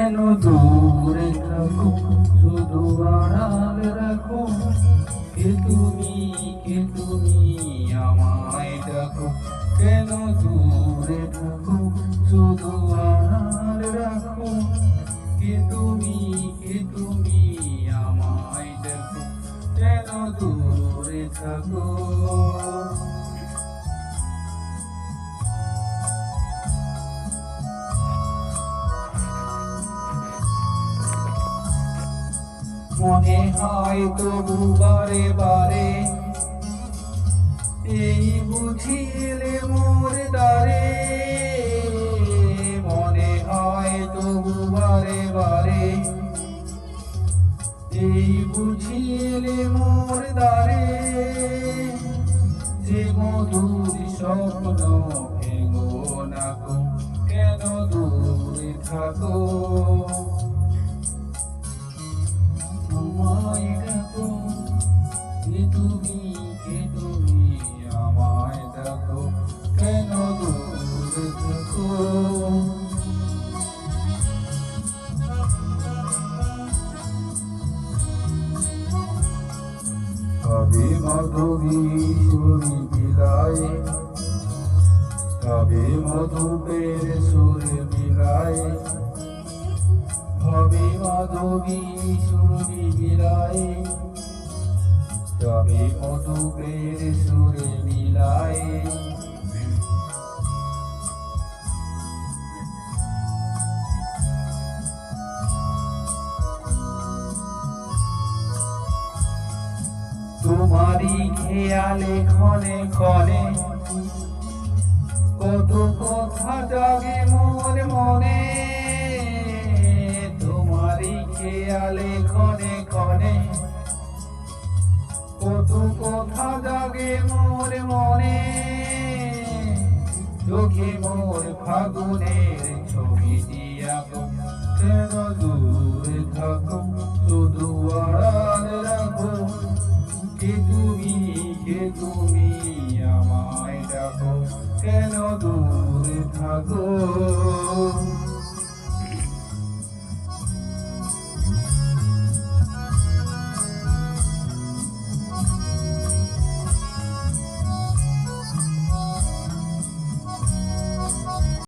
কেন দূরে থাকো, শুধু আড়াল রাখো। কে তুমি আমায় ডাকো, কেন দূরে থাকো, শুধু আড়াল রাখো। কে তুমি আমায় ডাকো, কেন দূরে থাকো। মনে হয় তবু বারে বারে, এই বুঝি এলে মোর দ্বারে। মনে হয় তবু বারে বারে, এই বুঝি এলে মোর দ্বারে। যে মধুর স্বপ্ন ভেঙো না গো, কেন দূরে থাকো। আমায় ডাকো, কে তুমি আমায় ডাকো, কেন দূরে থাকো। কবি মধুবী সুরি বিলায়, কবি মধুপের সুরে মিলায়। কবি মধুবী সুরি বিলায়, কবি মধুপের সুরে মিলায়। তোমারই খেয়ালে ক্ষণে ক্ষণে কত কথা জাগে মোর মনে। তোমারই খেয়ালে ক্ষণে ক্ষণে কত কথা জাগে মোর মনে। চোখে মোর ফাগুনের ছবি দিয়া গো, কেন দূরে থাকো, শুধু আড়াল রাখো। কে তুমি আমায় ডাকো, কেন দূরে থাকো।